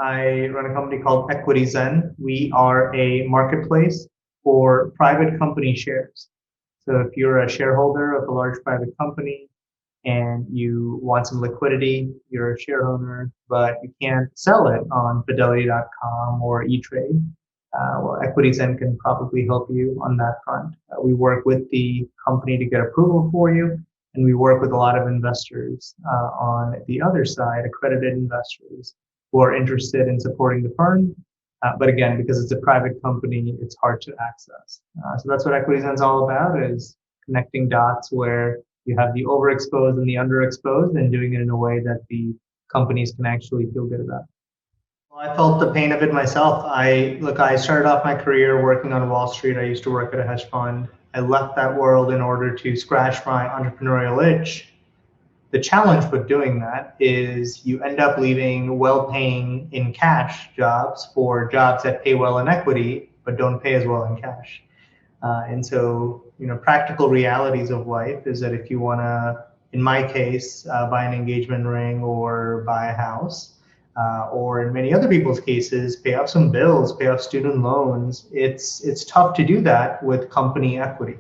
I run a company called EquityZen. We are a marketplace for private company shares. So if you're a shareholder of a large private company and you want some liquidity, you're a shareholder, but you can't sell it on Fidelity.com or E-Trade. Well, EquityZen can probably help you on that front. We work with the company to get approval for you, and we work with a lot of investors on the other side, accredited investors who are interested in supporting the firm. But again, because it's a private company, it's hard to access. So that's what EquityZen is all about, is connecting dots where you have the overexposed and the underexposed and doing it in a way that the companies can actually feel good about. Well, I felt the pain of it myself. I started off my career working on Wall Street. I used to work at a hedge fund. I left that world in order to scratch my entrepreneurial itch. The challenge with doing that is you end up leaving well-paying in cash jobs for jobs that pay well in equity, but don't pay as well in cash. And so, practical realities of life is that if you want to, in my case, buy an engagement ring or buy a house, or in many other people's cases, pay off some bills, pay off student loans, it's tough to do that with company equity.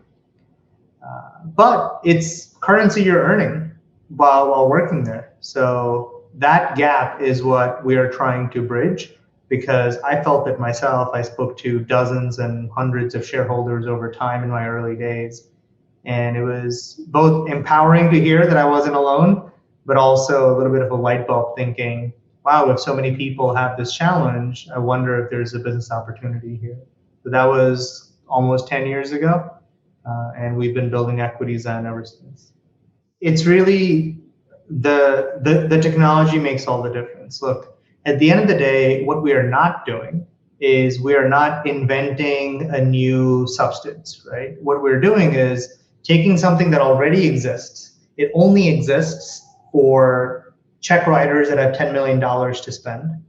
But it's currency you're earning while working there. So that gap is what we are trying to bridge, because I felt it myself. I spoke to dozens and hundreds of shareholders over time in my early days. And it was both empowering to hear that I wasn't alone, but also a little bit of a light bulb thinking, wow, if so many people have this challenge, I wonder if there's a business opportunity here. So that was almost 10 years ago. And we've been building EquityZen ever since. It's really the technology makes all the difference. Look, at the end of the day, what we are not doing is we are not inventing a new substance, right? What we're doing is taking something that already exists. It only exists for check writers that have $10 million to spend,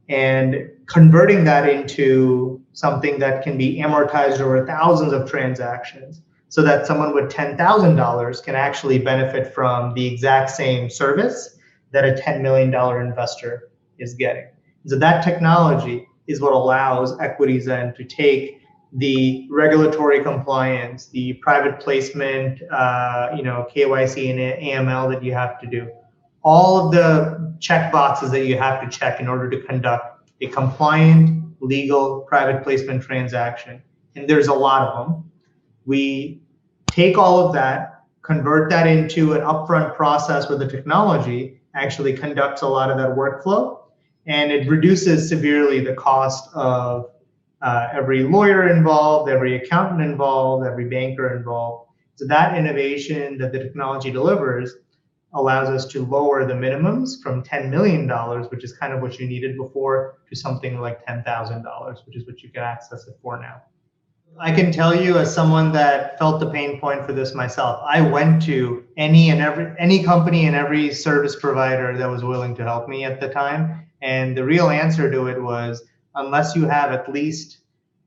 and converting that into something that can be amortized over thousands of transactions, so that someone with $10,000 can actually benefit from the exact same service that a $10 million investor is getting. So that technology is what allows EquityZen to take the regulatory compliance, the private placement, KYC and AML that you have to do, all of the check boxes that you have to check in order to conduct a compliant, legal private placement transaction. And there's a lot of them. We take all of that, convert that into an upfront process where the technology actually conducts a lot of that workflow, and it reduces severely the cost of every lawyer involved, every accountant involved, every banker involved. So that innovation that the technology delivers allows us to lower the minimums from $10 million, which is kind of what you needed before, to something like $10,000, which is what you can access it for now. I can tell you, as someone that felt the pain point for this myself, I went to any company and every service provider that was willing to help me at the time. And the real answer to it was, unless you have at least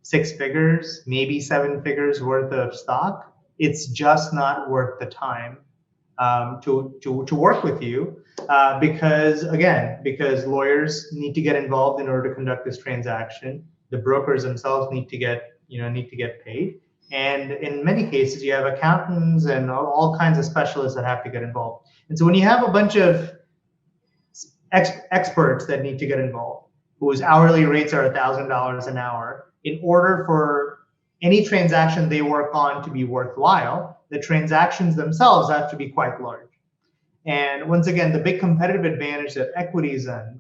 6 figures, maybe 7 figures worth of stock, it's just not worth the time to work with you, because lawyers need to get involved in order to conduct this transaction. The brokers themselves need to get paid, and in many cases you have accountants and all kinds of specialists that have to get involved. And so when you have a bunch of experts that need to get involved, whose hourly rates are $1,000 an hour, in order for any transaction they work on to be worthwhile, the transactions themselves have to be quite large. And once again, the big competitive advantage that EquityZen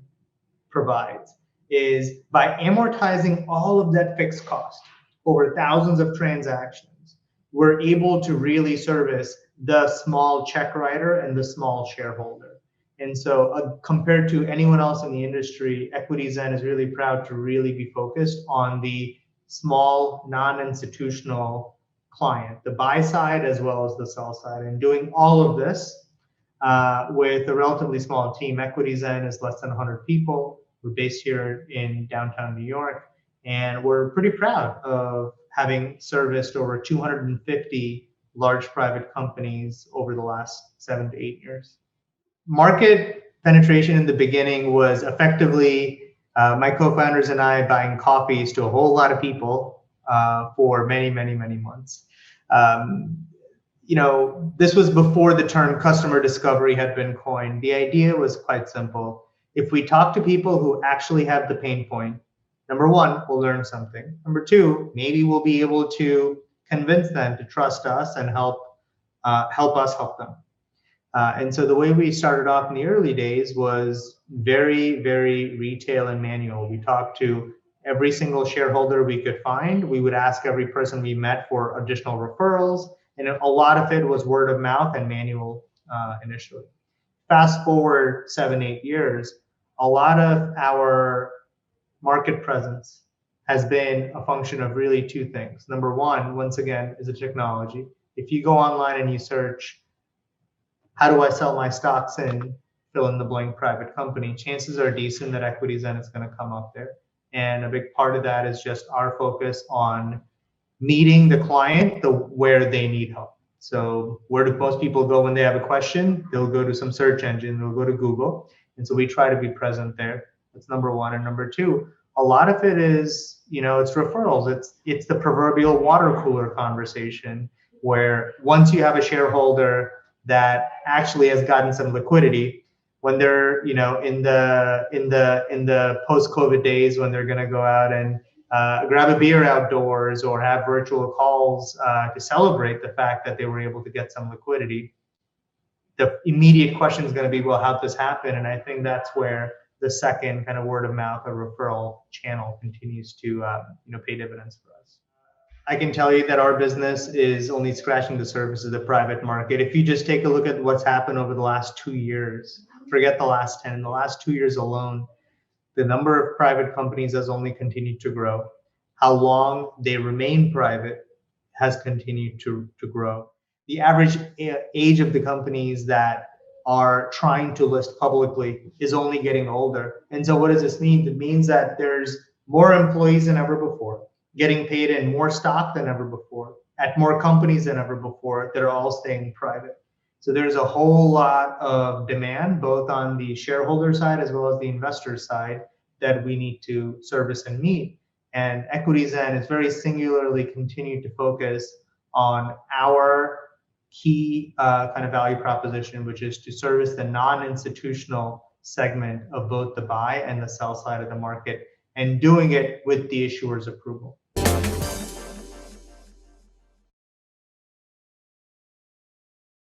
provides is by amortizing all of that fixed cost over thousands of transactions, we're able to really service the small check writer and the small shareholder. And so compared to anyone else in the industry, EquityZen is really proud to really be focused on the small, non-institutional client, the buy side as well as the sell side, and doing all of this with a relatively small team. EquityZen is less than 100 people. We're based here in downtown New York, and we're pretty proud of having serviced over 250 large private companies over the last 7 to 8 years. Market penetration in the beginning was effectively My co-founders and I buying coffees to a whole lot of people for many, many, many months. Um, this was before the term customer discovery had been coined. The idea was quite simple. If we talk to people who actually have the pain point, number one, we'll learn something. Number two, maybe we'll be able to convince them to trust us and help us help them. And so the way we started off in the early days was very, very retail and manual. We talked to every single shareholder we could find. We would ask every person we met for additional referrals. And a lot of it was word of mouth and manual initially. Fast forward 7, 8 years, a lot of our market presence has been a function of really two things. Number one, once again, is a technology. If you go online and you search, how do I sell my stocks in fill in the blank private company, chances are decent that EquityZen is going to come up there. And a big part of that is just our focus on meeting the client where they need help. So where do most people go when they have a question? They'll go to some search engine, they'll go to Google. And so we try to be present there. That's number one. And number two, a lot of it is, it's referrals. It's the proverbial water cooler conversation where once you have a shareholder that actually has gotten some liquidity, when they're in the post-COVID days, when they're going to go out and grab a beer outdoors or have virtual calls to celebrate the fact that they were able to get some liquidity, the immediate question is going to be, well, how'd this happen? And I think that's where the second kind of word of mouth or referral channel continues to pay dividends for us. I can tell you that our business is only scratching the surface of the private market. If you just take a look at what's happened over the last 2 years, forget the last 10, in the last 2 years alone, the number of private companies has only continued to grow. How long they remain private has continued to grow. The average age of the companies that are trying to list publicly is only getting older. And so what does this mean? It means that there's more employees than ever before, getting paid in more stock than ever before, at more companies than ever before that are all staying private. So there's a whole lot of demand, both on the shareholder side as well as the investor side, that we need to service and meet. And EquityZen is very singularly continued to focus on our key kind of value proposition, which is to service the non-institutional segment of both the buy and the sell side of the market, and doing it with the issuer's approval.